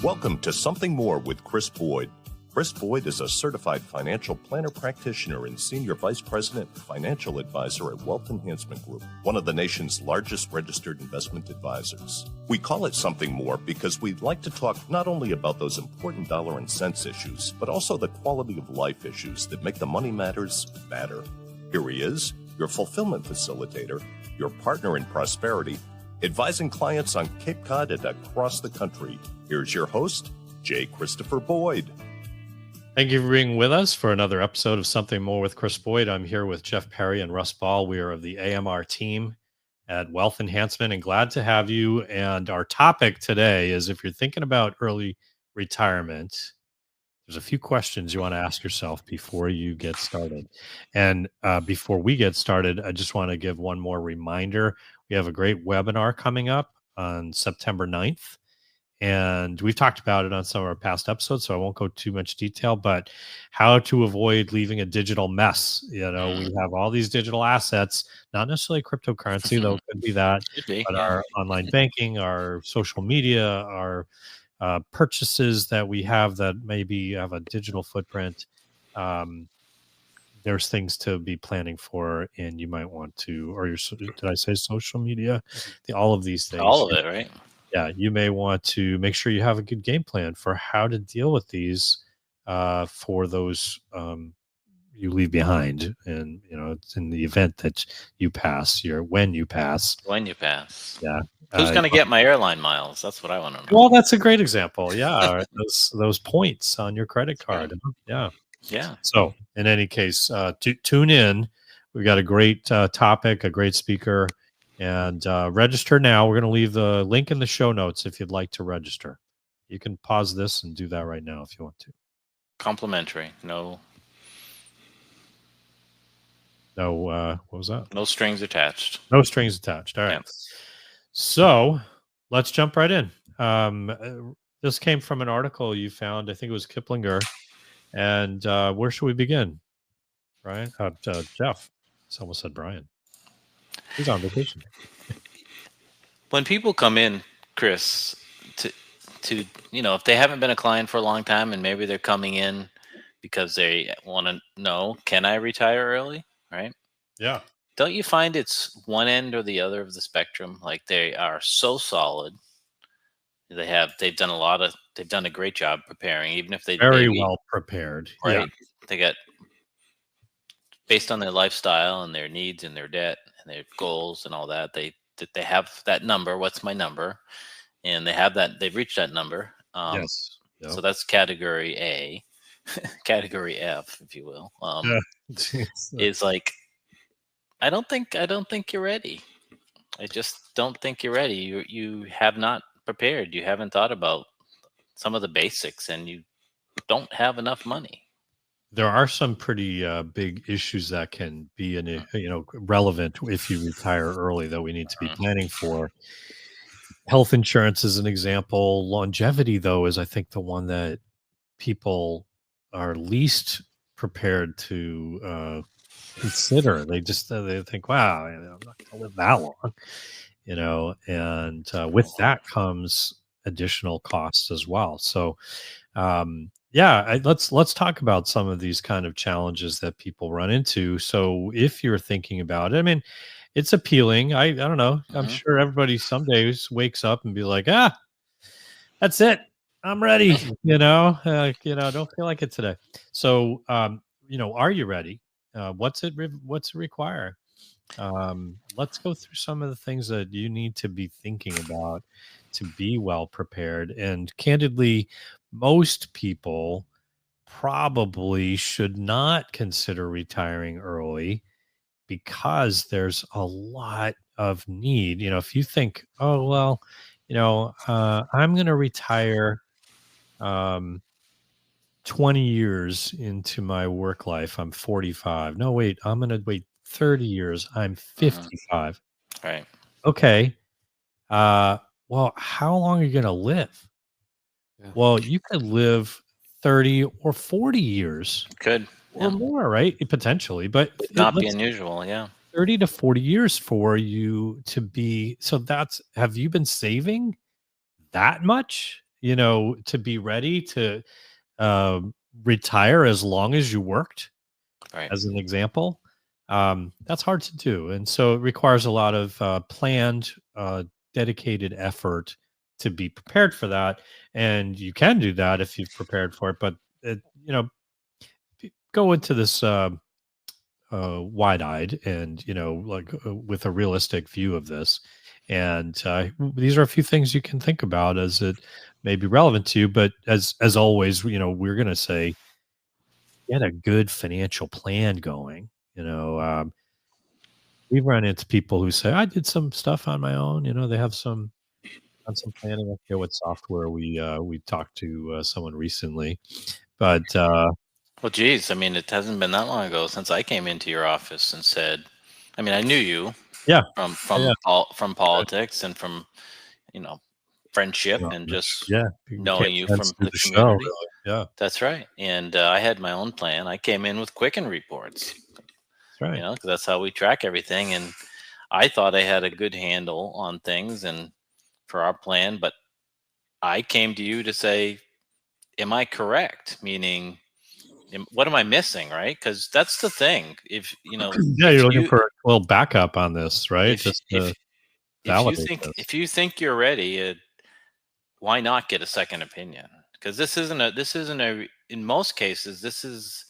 Welcome to Something More with Chris Boyd. Chris Boyd is a certified financial planner practitioner and senior vice president financial advisor at Wealth Enhancement Group, one of the nation's largest registered investment advisors. We call it Something More because we'd like to talk not only about those important dollar and cents issues, but also the quality of life issues that make the money matters matter. Here he is, your fulfillment facilitator, your partner in prosperity, advising clients on Cape Cod and across the country. Here's your host, J. Christopher Boyd. Thank you for being with us for another episode of Something More with Chris Boyd. I'm here with Jeff Perry and Russ Ball. We are of the AMR team at Wealth Enhancement, and glad to have you. And our topic today is, if you're thinking about early retirement, there's a few questions you want to ask yourself before you get started. And before we get started, I just want to give one more reminder. We have a great webinar coming up on September 9th. And we've talked about it on some of our past episodes, so I won't go too much detail, but how to avoid leaving a digital mess. You know, we have all these digital assets, not necessarily cryptocurrency, though it could be that, but our online banking, our social media, our purchases that we have that maybe have a digital footprint. There's things to be planning for, and you might want to, or did I say social media? All of these things. All of it, right? Yeah, you may want to make sure you have a good game plan for how to deal with these for those you leave behind. And, you know, it's in the event that you pass, when you pass. When you pass. Yeah. Who's going to get my airline miles? That's what I want to know. Well, that's a great example. Yeah. those points on your credit card. Yeah. Yeah. So in any case, tune in. We've got a great topic, a great speaker, and register now. We're going to leave the link in the show notes if you'd like to register. You can pause this and do that right now if you want to. Complimentary. No, what was that? No strings attached. No strings attached. All right. Yeah. So let's jump right in. This came from an article you found. I think it was Kiplinger. And where should we begin? Brian? Jeff. I almost said Brian. He's on vacation. When people come in, Chris, to if they haven't been a client for a long time and maybe they're coming in because they want to know, can I retire early? Right? Yeah. Don't you find it's one end or the other of the spectrum? Like, they are so solid. They've done a great job preparing, even if they very well prepared. Right? Yeah. They got, based on their lifestyle and their needs and their debt and their goals and all that, they have that number. What's my number? And they've reached that number. Yes. Yep. So that's category A. Category F, if you will, is like, I don't think you're ready. I just don't think you're ready. You have not prepared. You haven't thought about some of the basics, and you don't have enough money. There are some pretty big issues that can be relevant if you retire early that we need to be planning for. Health insurance is an example. Longevity, though, is I think the one that people are least prepared to consider. They think, wow, I'm not going to live that long, and with that comes additional costs as well. So, let's talk about some of these kind of challenges that people run into. So if you're thinking about it, I mean, it's appealing. I don't know. I'm sure everybody some days wakes up and be like, that's it. I'm ready. Don't feel like it today. So, are you ready? What's it require? Let's go through some of the things that you need to be thinking about to be well prepared. And candidly, most people probably should not consider retiring early because there's a lot of need. If you think, I'm going to retire 20 years into my work life. I'm 45. No, wait, I'm going to wait 30 years. I'm 55. Right. Okay. Well, how long are you going to live? Yeah. Well, you could live 30 or 40 years. Could. Or more, right? Potentially, but would not be unusual. Yeah. 30 to 40 years for you to be. So have you been saving that much to be ready to retire as long as you worked, Right. as an example, that's hard to do. And so it requires a lot of planned, dedicated effort to be prepared for that. And you can do that if you've prepared for it, but go into this wide-eyed and with a realistic view of this. And these are a few things you can think about as it may be relevant to you. But as always, we're going to say get a good financial plan going. We've run into people who say, I did some stuff on my own. They have some planning. I forget what software we talked to someone recently, but Well, geez, I mean, it hasn't been that long ago since I came into your office and said, I mean, I knew you yeah, from politics and from friendship and just knowing you from the community. Really. Yeah, that's right. And I had my own plan. I came in with Quicken reports. That's right. Because that's how we track everything. And I thought I had a good handle on things and for our plan, but I came to you to say, am I correct? Meaning, what am I missing, right? Because that's the thing. If you're looking for a little backup on this, right? If you think you're ready, why not get a second opinion? Because this isn't in most cases, this is,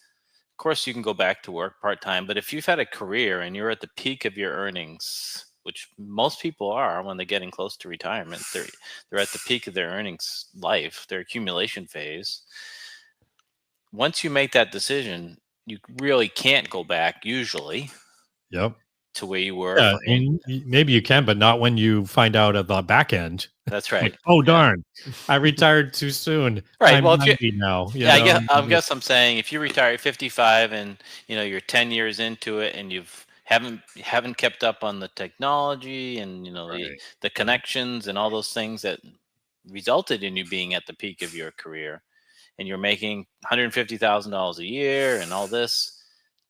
of course, you can go back to work part-time, but if you've had a career and you're at the peak of your earnings, which most people are when they're getting close to retirement, they're at the peak of their earnings life, their accumulation phase. Once you make that decision, you really can't go back usually. Yep. To where you were. Yeah, and maybe you can, but not when you find out at the back end. That's right. Like, darn, I retired too soon. Right. I'm 90 now. I guess I'm saying if you retire at 55 and you're 10 years into it and you haven't kept up on the technology and the connections and all those things that resulted in you being at the peak of your career, and you're making $150,000 a year and all this,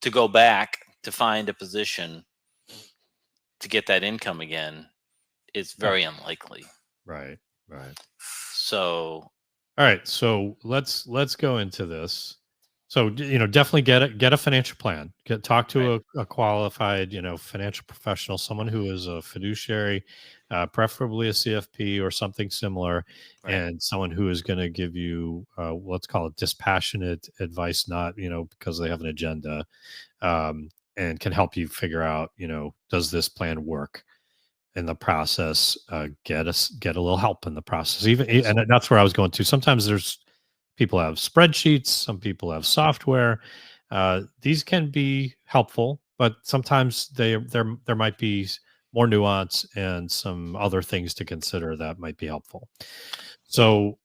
to go back to find a position to get that income again is very unlikely. Right. So, all right. So let's go into this. So, definitely get a financial plan. Talk to a qualified, financial professional, someone who is a fiduciary, preferably a CFP or something similar, and someone who is going to give you, let's call it dispassionate advice, not, because they have an agenda, and can help you figure out, does this plan work in the process? Get a little help in the process. And that's where I was going to. Sometimes people have spreadsheets, some people have software. These can be helpful, but sometimes there might be more nuance and some other things to consider that might be helpful. So,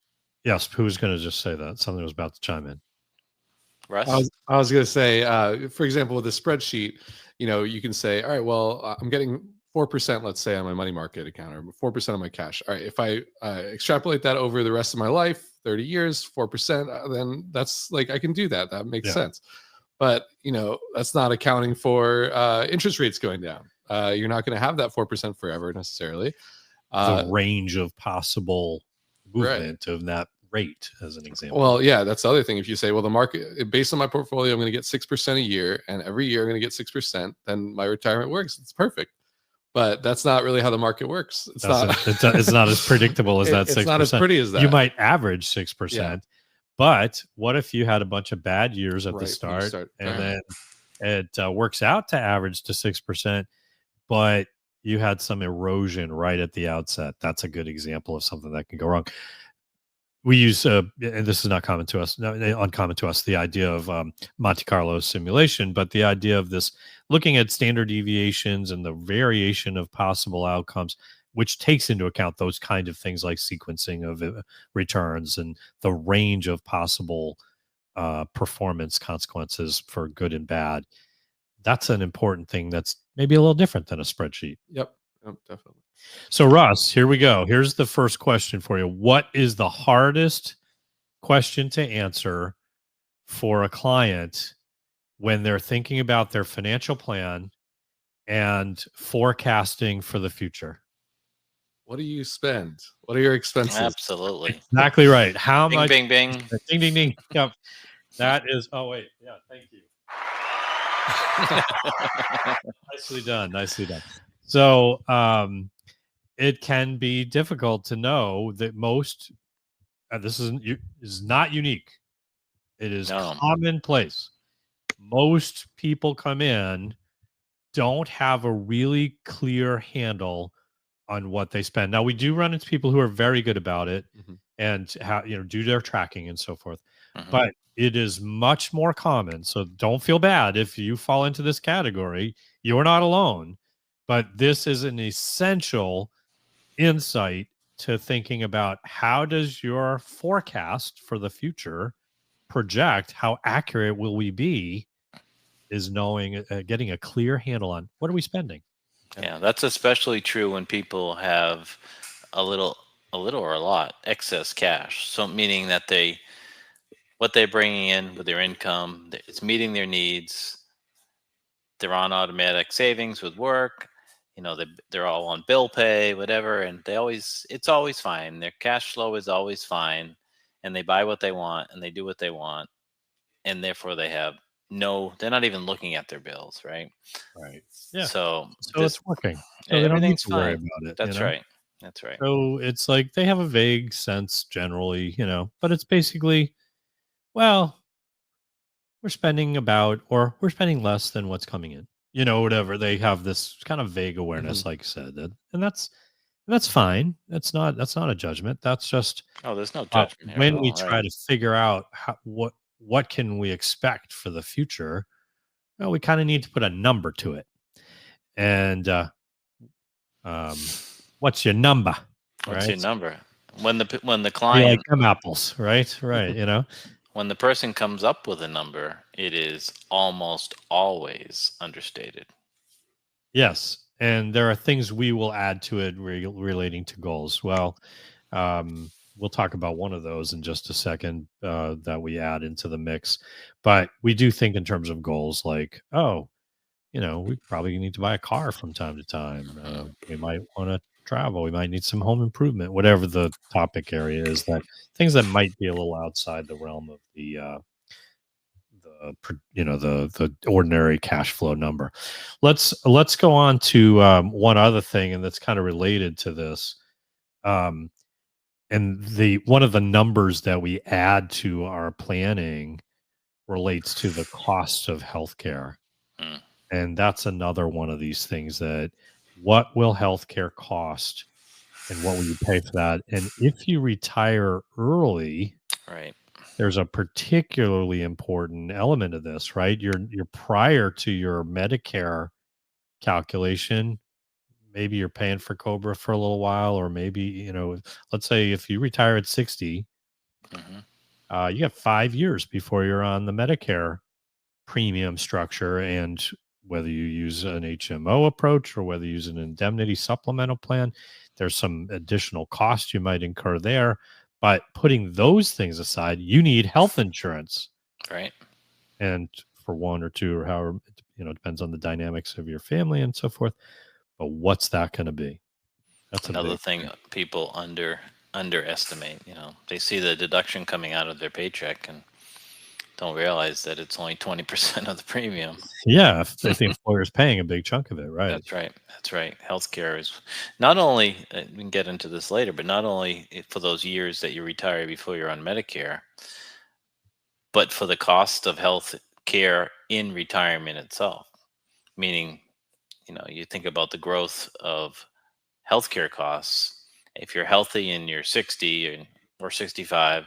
yes, who's going to just say that? Something was about to chime in. Russ? I was going to say, for example, with a spreadsheet, you can say, all right, well, I'm getting 4%, let's say, on my money market account, or 4% on my cash. All right, if I extrapolate that over the rest of my life, 30 years, 4%, then that's like, I can do that. That makes sense. But, that's not accounting for interest rates going down. You're not going to have that 4% forever necessarily. The range of possible movement of that rate, as an example. Well, yeah, that's the other thing. If you say, well, the market, based on my portfolio, I'm going to get 6% a year, and every year I'm going to get 6%, then my retirement works. It's perfect. But that's not really how the market works. It's not as predictable as that 6%. It's not as pretty as that. You might average 6%, but what if you had a bunch of bad years at the start and then it works out to average to 6%, but you had some erosion right at the outset? That's a good example of something that can go wrong. We use, and this is not uncommon to us, the idea of Monte Carlo simulation, but the idea of this looking at standard deviations and the variation of possible outcomes, which takes into account those kind of things like sequencing of returns and the range of possible performance consequences for good and bad. That's an important thing that's maybe a little different than a spreadsheet. Yep, definitely. So, Russ, here we go. Here's the first question for you. What is the hardest question to answer for a client when they're thinking about their financial plan and forecasting for the future? what do you spend? What are your expenses? Absolutely. Exactly right. How Bing, much? bing, bing. Ding, ding, ding. Yep. That is. Oh wait. Yeah. Thank you. Nicely done. Nicely done. So, it can be difficult to know that most. This is not unique. It is No. commonplace. Most people come in, don't have a really clear handle on what they spend. Now we do run into people who are very good about it and do their tracking and so forth. But it is much more common. So don't feel bad if you fall into this category. You're not alone. But this is an essential insight to thinking about how does your forecast for the future project, how accurate will we be, is knowing, getting a clear handle on what are we spending. Yeah, that's especially true when people have a little or a lot excess cash. So meaning that what they're bringing in with their income, it's meeting their needs. They're on automatic savings with work. They're all on bill pay, whatever, and it's always fine. Their cash flow is always fine, and they buy what they want and they do what they want, and therefore they're not even looking at their bills, right? Right. Yeah. So it's working. So they don't need to worry about it. That's right. That's right. So it's like they have a vague sense generally, but it's basically, well, we're spending about, or we're spending less than what's coming in, whatever. They have this kind of vague awareness, like you said, and that's fine. That's not a judgment. That's just, there's no judgment here when at we all, try right? to figure out what can we expect for the future. Well, we kind of need to put a number to it. And what's your number? What's your number? When the You client, like them apples, right? Right. when the person comes up with a number, it is almost always understated. Yes. And there are things we will add to it relating to goals. Well, we'll talk about one of those in just a second, that we add into the mix. But we do think in terms of goals, like, we probably need to buy a car from time to time. We might want to travel. We might need some home improvement, whatever the topic area is. That things that might be a little outside the realm of the ordinary cash flow number. Let's go on to one other thing, and that's kind of related to this. And one of the numbers that we add to our planning relates to the cost of healthcare. And that's another one of these things that what will healthcare cost and what will you pay for that? And if you retire early, right, there's a particularly important element of this, right? You're prior to your Medicare calculation. Maybe you're paying for Cobra for a little while, or maybe, let's say if you retire at 60, you have 5 years before you're on the Medicare premium structure. And whether you use an HMO approach or whether you use an indemnity supplemental plan, there's some additional cost you might incur there. But putting those things aside, you need health insurance. Right. And for one or two, or however, it depends on the dynamics of your family and so forth. But what's that going to be? That's another thing people underestimate. They see the deduction coming out of their paycheck and don't realize that it's only 20% of the premium. Yeah, if the employer is paying a big chunk of it, right? That's right. That's right. Healthcare is not only, we can get into this later, but not only for those years that you retire before you're on Medicare, but for the cost of health care in retirement itself. Meaning, you think about the growth of healthcare costs. If you're healthy and you're 60 or 65,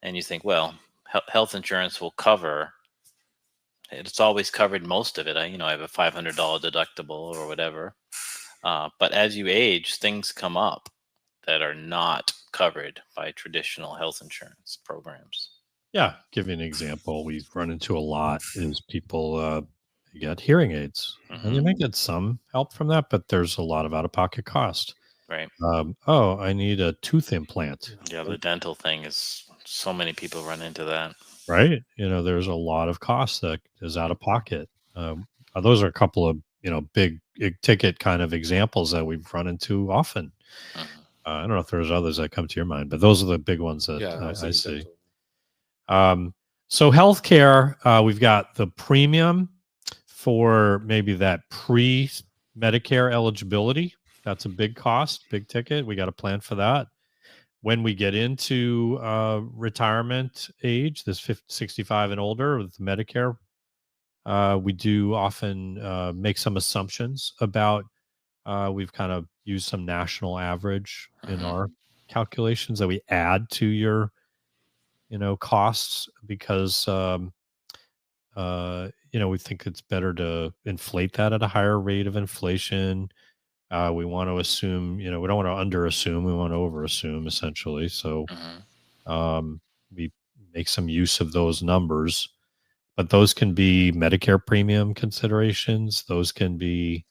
and you think, well, health insurance will cover, it's always covered most of it. I have a $500 deductible or whatever. But as you age, things come up that are not covered by traditional health insurance programs. Yeah. Give you an example we've run into a lot is people get hearing aids. And you might get some help from that, but there's a lot of out-of-pocket cost. Right. I need a tooth implant. Yeah, the dental thing is, so many people run into that. Right. There's a lot of cost that is out of pocket. Those are a couple of, big ticket kind of examples that we've run into often. I don't know if there's others that come to your mind, but those are the big ones that I see. So healthcare, we've got the premium for maybe that pre-Medicare eligibility. That's a big cost, big ticket. We got a plan for that. When we get into retirement age, this 65 and older with Medicare, we do often make some assumptions about. We've kind of used some national average in our calculations that we add to your, costs because, we think it's better to inflate that at a higher rate of inflation. We want to assume, we don't want to under assume, we want to over assume essentially. So we make some use of those numbers, but those can be Medicare premium considerations. Those can be,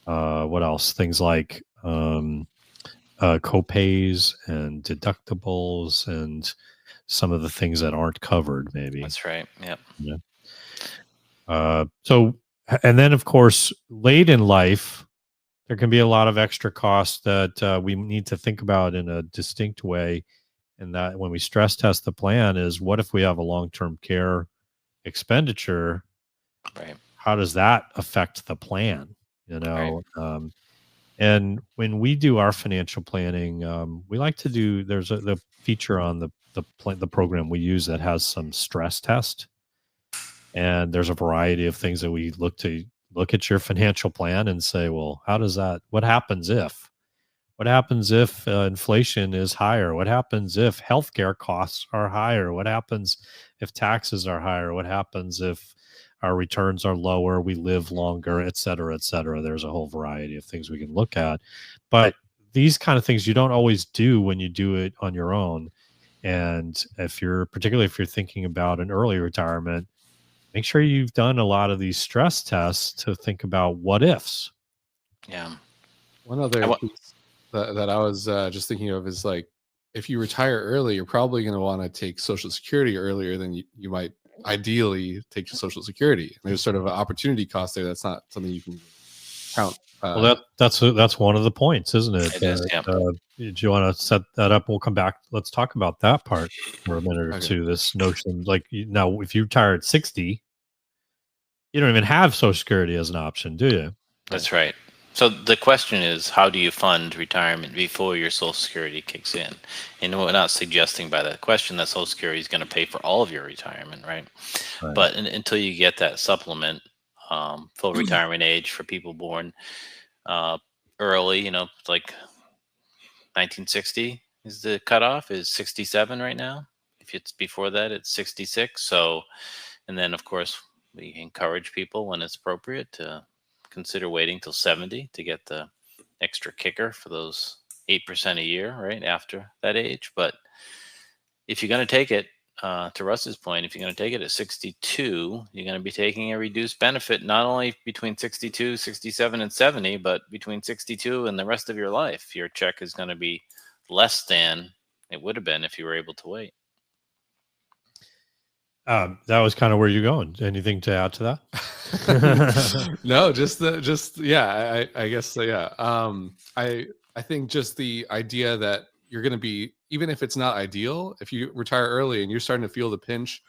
what else? Things like copays and deductibles and some of the things that aren't covered, maybe. That's right. Yep. Yeah. So, and then of course, late in life, there can be a lot of extra costs that we need to think about in a distinct way. And that when we stress test the plan is, what if we have a long-term care expenditure? Right. How does that affect the plan? Right. And when we do our financial planning, we like to do. There's the feature on the program we use that has some stress test, and there's a variety of things that we look at your financial plan and say, well, how does that? What happens if? What happens if inflation is higher? What happens if healthcare costs are higher? What happens if taxes are higher? What happens if our returns are lower, we live longer, et cetera, et cetera? There's a whole variety of things we can look at. But these kind of things you don't always do when you do it on your own. And particularly if you're thinking about an early retirement, make sure you've done a lot of these stress tests to think about what ifs. Yeah. One other piece that I was just thinking of is like, if you retire early, you're probably going to want to take Social Security earlier than you might ideally take Social Security. And there's sort of an opportunity cost there. That's not something you can count. Well, that's one of the points, isn't it? It is, yeah. Do you want to set that up? We'll come back. Let's talk about that part for a minute or two. This notion, like now, if you retire at 60, you don't even have Social Security as an option, do you? That's right. So the question is, how do you fund retirement before your Social Security kicks in? And we're not suggesting by that question that Social Security is going to pay for all of your retirement, right? But until you get that supplement, full retirement age for people born early, like 1960 is the cutoff, is 67 right now. If it's before that, it's 66. So, and then of course, we encourage people when it's appropriate to consider waiting till 70 to get the extra kicker for those 8% a year, right after that age. But if you're going to take it, to Russ's point, if you're going to take it at 62, you're going to be taking a reduced benefit, not only between 62, 67, and 70, but between 62 and the rest of your life. Your check is going to be less than it would have been if you were able to wait. That was kind of where you're going. Anything to add to that? No, I guess so. Yeah. I think just the idea that you're going to be, even if it's not ideal, if you retire early and you're starting to feel the pinch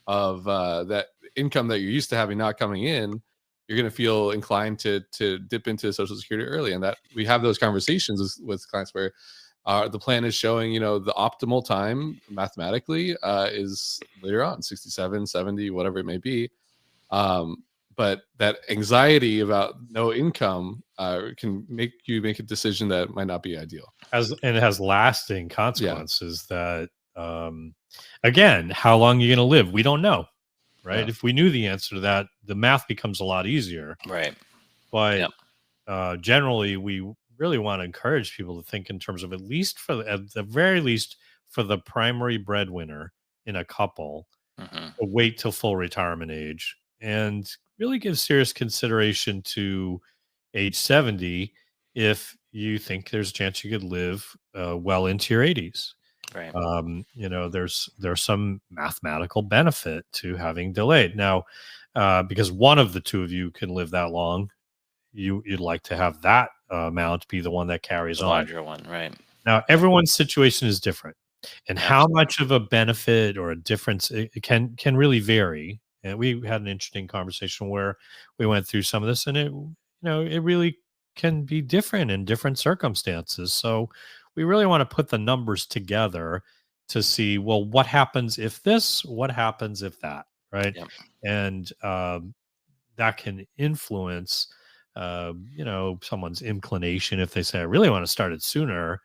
of that income that you're used to having not coming in, you're going to feel inclined to dip into Social Security early. And that we have those conversations with clients where the plan is showing, the optimal time mathematically is later on, 67, 70, whatever it may be. But that anxiety about no income can make you make a decision that might not be ideal. And it has lasting consequences that, again, how long are you going to live? We don't know, right? If we knew the answer to that, the math becomes a lot easier. Right. But generally, we really want to encourage people to think in terms of at the very least for the primary breadwinner in a couple, wait till full retirement age and really give serious consideration to age 70 if you think there's a chance you could live well into your 80s. Right. There's some mathematical benefit to having delayed. Now, because one of the two of you can live that long, you'd like to have that amount be the one that carries the on. Larger one, right? Now, everyone's situation is different, and how Absolutely. much of a benefit or a difference it can really vary. And we had an interesting conversation where we went through some of this, and it really can be different in different circumstances. So we really want to put the numbers together to see, well, what happens if this, what happens if that, right? Yep. And that can influence, someone's inclination if they say, I really want to start it sooner.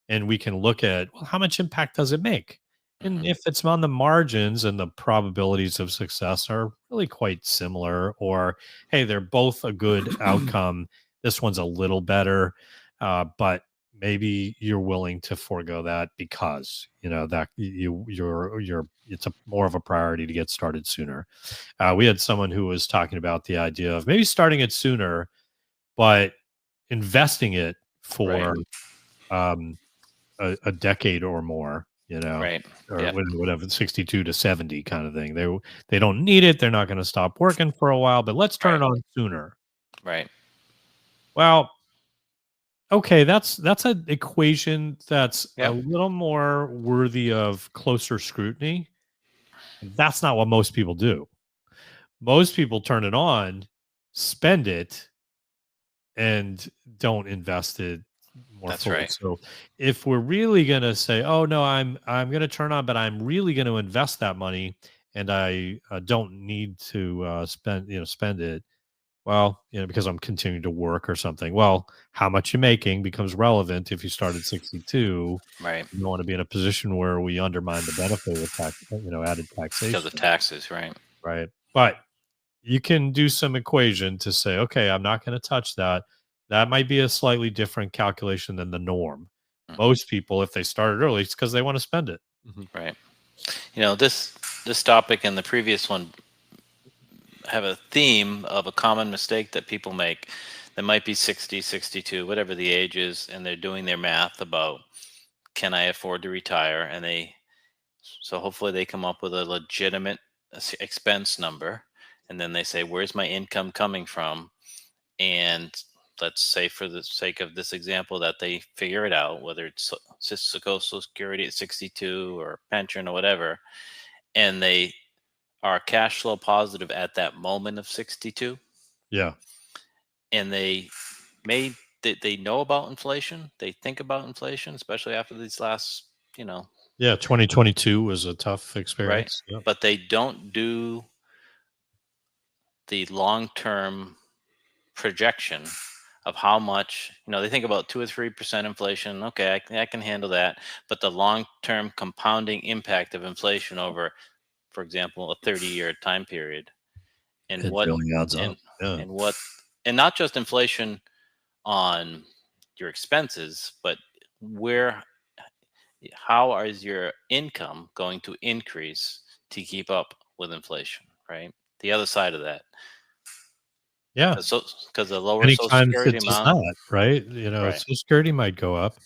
And we can look at, well, how much impact does it make? And Mhm. if it's on the margins and the probabilities of success are really quite similar, or hey, they're both a good outcome, this one's a little better, but maybe you're willing to forego that because that you're it's a more of a priority to get started sooner. We had someone who was talking about the idea of maybe starting it sooner, but investing it Right. for a decade or more, Right. or Yep. whatever, 62 to 70 kind of thing. They don't need it. They're not going to stop working for a while, but let's turn Right. it on sooner. Right. Well, okay, that's an equation that's a Yep. little more worthy of closer scrutiny. That's not what most people do. Most people turn it on, spend it, and don't invest it more That's fully. right. So if we're really going to say, oh no, I'm going to turn on, but I'm really going to invest that money, and I don't need to spend it. Well, because I'm continuing to work or something. Well, how much you're making becomes relevant if you start at 62. Right. You don't want to be in a position where we undermine the benefit with added Because of taxation, taxes, right? right? But you can do some equation to say, okay, I'm not going to touch that. That might be a slightly different calculation than the norm. Mhm. Most people, if they started early, it's because they want to spend it. Right. This topic and the previous one have a theme of a common mistake that people make. That might be 60, 62, whatever the age is, and they're doing their math about, can I afford to retire? And so hopefully they come up with a legitimate expense number, and then they say, where's my income coming from? And let's say, for the sake of this example, that they figure it out, whether it's Social Security at 62 or pension or whatever, and they are cash flow positive at that moment of 62, Yeah. and they know about inflation, they think about inflation, especially after these last, Yeah. 2022 was a tough right, experience. Yeah. but they don't do the long-term projection of how much, they think about 2 or 3% inflation. Okay, I can handle that. But the long-term compounding impact of inflation over, for example, a 30-year time period, and It what really adds and up. Yeah. and what and not just inflation on your expenses, but where how is your income going to increase to keep up with inflation, right? The other side of that, Yeah. because the lower Many Social times Security it does amount, not, right? right, Social Security might go up,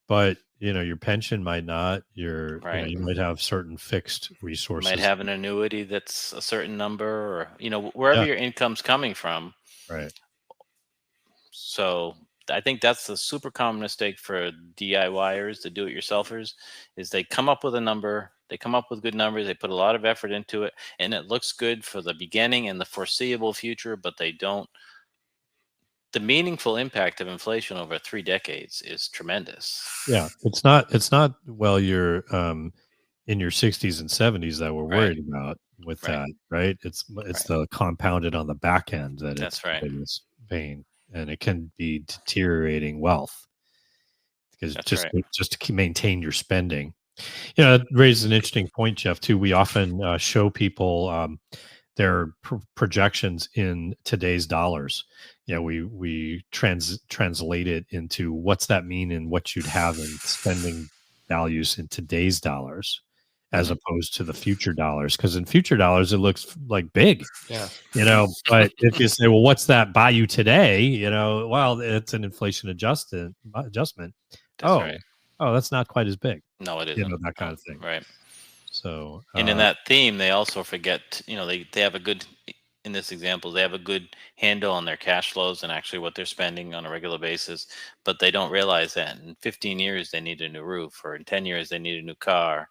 but your pension might not. right. You might have certain fixed You might resources. have an annuity that's a certain number, or wherever Yeah. your income's coming from. Right. So I think that's the super common mistake for DIYers, the do-it-yourselfers, is they come up with a number, they come up with good numbers, they put a lot of effort into it, and it looks good for the beginning and the foreseeable future, but they don't. The meaningful impact of inflation over 3 decades is tremendous. Yeah. It's not well, you're in your 60s and 70s that we're Right, worried about with right, that, right? It's right. the compounded on the back end that it's That's the right. biggest pain, and it can be deteriorating wealth because That's right. just to maintain your spending. That raises an interesting point, Jeff. Too, we often show people their projections in today's dollars. We translate it into what's that mean in what you'd have in spending values in today's dollars, as Mhm. opposed to the future dollars. Because in future dollars, it looks like big, Yeah. But if you say, well, what's that buy you today? Well, it's an inflation adjustment. That's Oh, right. oh, that's not quite as big. No, it isn't. That kind No, of thing. right. So, And in that theme, they also forget, they have a good in this example, they have a good handle on their cash flows and actually what they're spending on a regular basis, but they don't realize that in 15 years they need a new roof, or in 10 years they need a new car,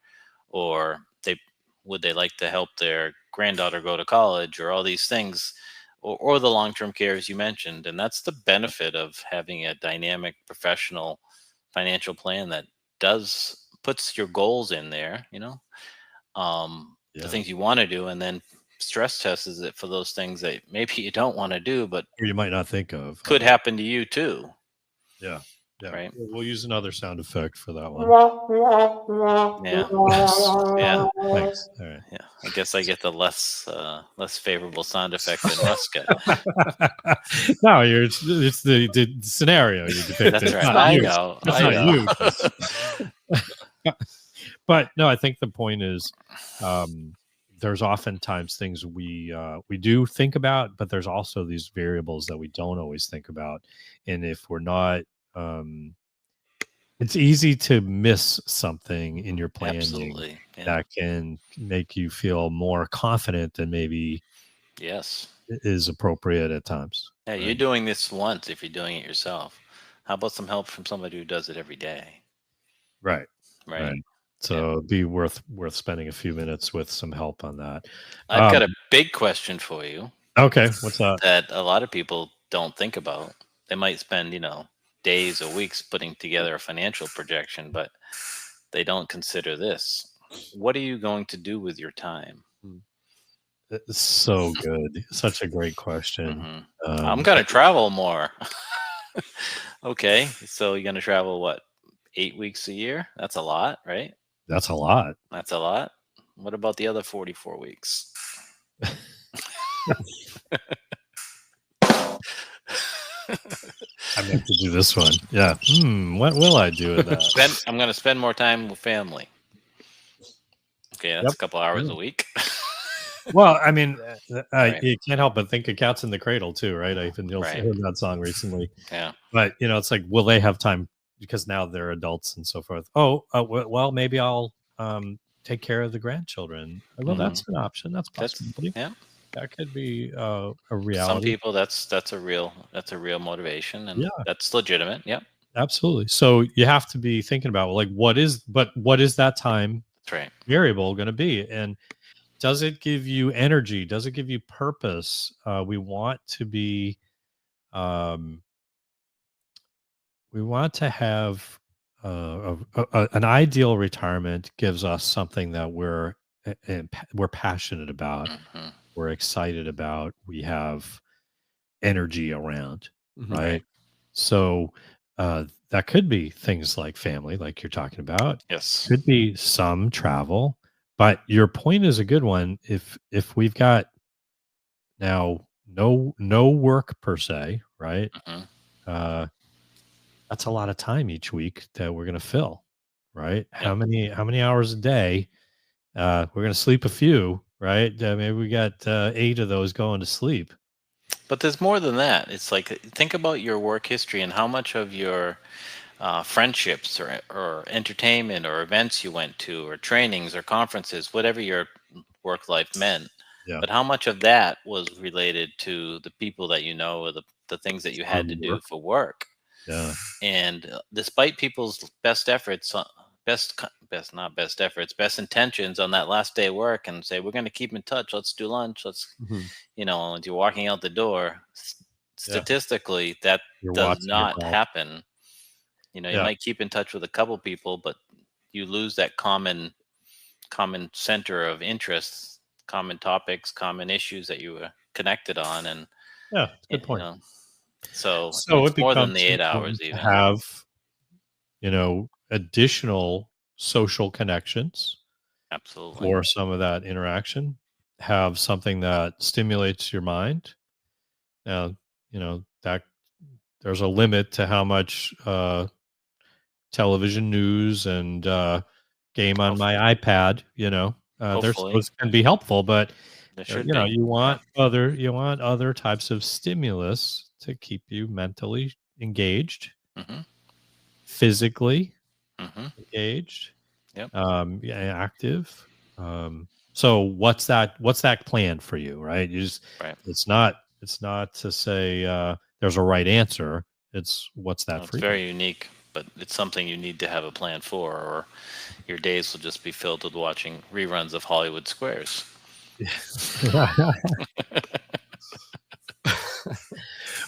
or they like to help their granddaughter go to college, or all these things, or the long-term care as you mentioned. And that's the benefit of having a dynamic professional financial plan that puts your goals in there, the things you want to do, and then stress tests it for those things that maybe you don't want to do, but or you might not think of. Could happen to you too. Yeah. Right. We'll use another sound effect for that one. Yeah. Yeah. Thanks. All right. Yeah. I guess I get the less favorable sound effect than Russ got. No, it's the scenario you depicted. That's right. I know. But no, I think the point is, there's oftentimes things we do think about, but there's also these variables that we don't always think about, and if we're not, it's easy to miss something in your planning. Absolutely. Yeah. That can make you feel more confident than maybe is appropriate at times. Yeah, right? You're doing this once if you're doing it yourself. How about some help from somebody who does it every day? Right. Right. So it'd be worth spending a few minutes with some help on that. I've got a big question for you. Okay, what's that? That a lot of people don't think about. They might spend, days or weeks putting together a financial projection, but they don't consider this. What are you going to do with your time? It's so good. Such a great question. Mm-hmm. I'm going to travel more. Okay. So you're going to travel, what, 8 weeks a year? That's a lot, right? That's a lot. That's a lot. What about the other 44 weeks? I meant to do this one. Yeah. What will I do with that? I'm going to spend more time with family. Okay, that's a couple hours a week. Well, I mean, you can't help but think of Cats in the Cradle too, right? I've been heard that song recently. Yeah. But it's like, will they have time because now they're adults and so forth? Well, maybe I'll take care of the grandchildren. Well, that's an option. That's a possibility. Yeah. That could be a reality. Some people, that's a real motivation, and that's legitimate. Yeah, absolutely. So you have to be thinking about what is that time variable going to be, and does it give you energy? Does it give you purpose? We want to be, we want to have an ideal retirement. Gives us something that we're passionate about. Mm-hmm. We're excited about, we have energy around, right? So that could be things like family, like you're talking about. Yes. Could be some travel, but your point is a good one. If we've got now no work per se, right? Mm-hmm. That's a lot of time each week that we're going to fill, right? Yep. How many hours a day? We're going to sleep a few. Right? Maybe we got 8 of those going to sleep. But there's more than that. It's like, think about your work history and how much of your friendships or entertainment or events you went to or trainings or conferences, whatever your work life meant. Yeah. But how much of that was related to the people that or the things that you had to do for work. Yeah. And despite people's best efforts, best intentions on that last day of work, and say, we're going to keep in touch, let's do lunch, let's and you're walking out the door, statistically that does not happen. You might keep in touch with a couple people, but you lose that common center of interests, common topics, common issues that you were connected on. And good point. So it's more than the 8 hours even. Have additional social connections. Absolutely. For some of that interaction, have something that stimulates your mind. Now, that there's a limit to how much television news and game on my iPad, those can be helpful, but you want other types of stimulus to keep you mentally engaged, physically engaged, active. So what's that plan for you, right? You just Right. it's not to say there's a right answer. It's what's that It's for you? very unique, but it's something you need to have a plan for, or your days will just be filled with watching reruns of Hollywood Squares.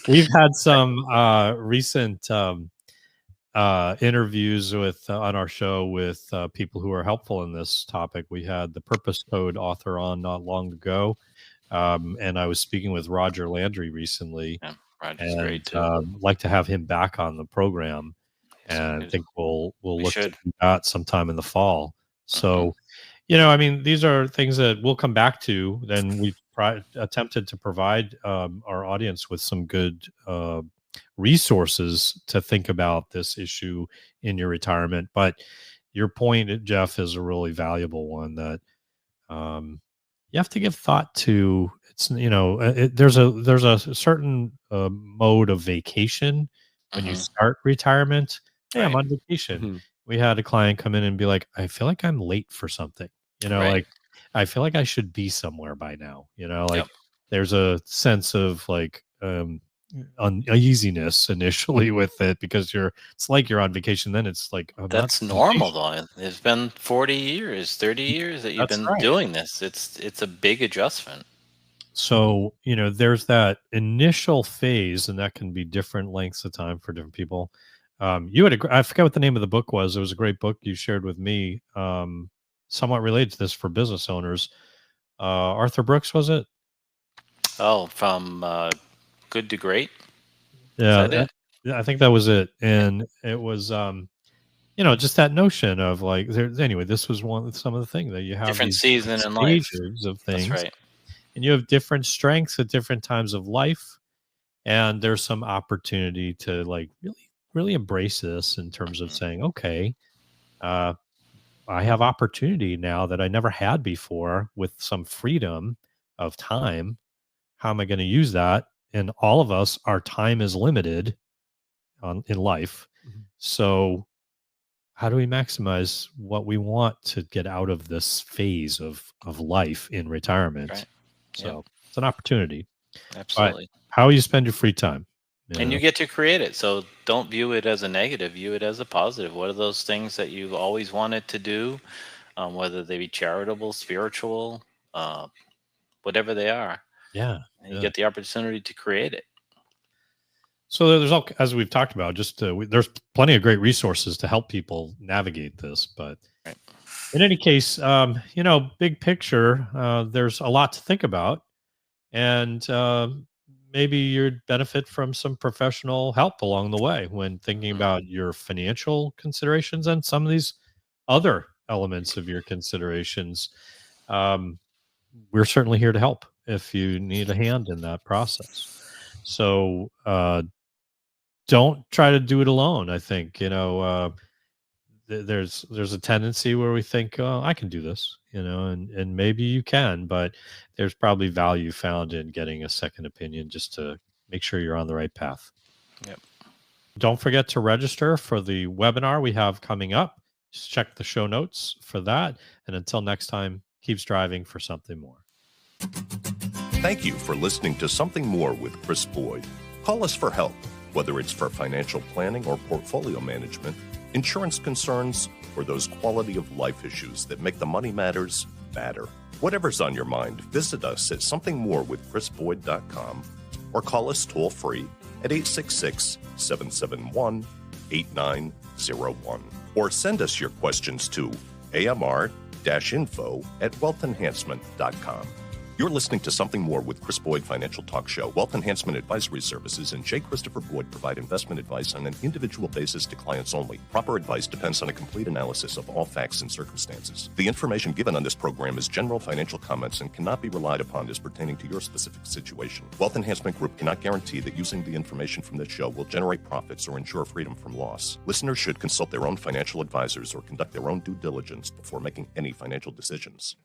We've had some recent interviews with on our show with people who are helpful in this topic. We had the Purpose Code author on not long ago, and I was speaking with Roger Landry recently, Yeah, Roger's and great too. like to have him back on the program, and I He's- think we'll we look to should. do that sometime in the fall. So, I mean, these are things that we'll come back to. Then we've attempted to provide our audience with some good resources to think about this issue in your retirement. But your point, Jeff, is a really valuable one that you have to give thought to. It's there's a certain mode of vacation when you start retirement. Hey, I'm Right. on vacation. Mhm. We had a client come in and be like, I feel like I'm late for something. Right. Like I feel like I should be somewhere by now. Like Yep. there's a sense of like uneasiness initially with it because it's like you're on vacation. Then it's like I'm not That's on normal vacation. though. It's been 40 years, 30 years that you've That's been right. doing this. It's a big adjustment. So, there's that initial phase, and that can be different lengths of time for different people. You had I forget what the name of the book was. It was a great book you shared with me, somewhat related to this for business owners. Arthur Brooks, was it? Oh, from good to great. Yeah, Is that it? I think that was it. And it was, just that notion of like, anyway, this was some of the things that you have Different these season in life. stages of That's things. right. And you have different strengths at different times of life, and there's some opportunity to like really embrace this in terms of saying, okay, I have opportunity now that I never had before with some freedom of time. How am I going to use that? And all of us, our time is limited in life. Mhm. So how do we maximize what we want to get out of this phase of life in retirement? Right. So it's an opportunity. Absolutely. How you spend your free time. And you get to create it. So don't view it as a negative, view it as a positive. What are those things that you've always wanted to do, whether they be charitable, spiritual, whatever they are? Yeah. And you get the opportunity to create it. So there's as we've talked about, there's plenty of great resources to help people navigate this. But Right. in any case, big picture, there's a lot to think about, and maybe you'd benefit from some professional help along the way when thinking about your financial considerations and some of these other elements of your considerations. We're certainly here to help if you need a hand in that process. So don't try to do it alone. I think there's a tendency where we think, oh, I can do this, and maybe you can, but there's probably value found in getting a second opinion just to make sure you're on the right path. Yep. Don't forget to register for the webinar we have coming up. Just check the show notes for that. And until next time, keep striving for something more. Thank you for listening to Something More with Chris Boyd. Call us for help, whether it's for financial planning or portfolio management, insurance concerns, or those quality of life issues that make the money matters matter. Whatever's on your mind, visit us at somethingmorewithchrisboyd.com or call us toll free at 866-771-8901. Or send us your questions to amr-info@wealthenhancement.com. You're listening to Something More with Chris Boyd Financial Talk Show. Wealth Enhancement Advisory Services and J. Christopher Boyd provide investment advice on an individual basis to clients only. Proper advice depends on a complete analysis of all facts and circumstances. The information given on this program is general financial comments and cannot be relied upon as pertaining to your specific situation. Wealth Enhancement Group cannot guarantee that using the information from this show will generate profits or ensure freedom from loss. Listeners should consult their own financial advisors or conduct their own due diligence before making any financial decisions.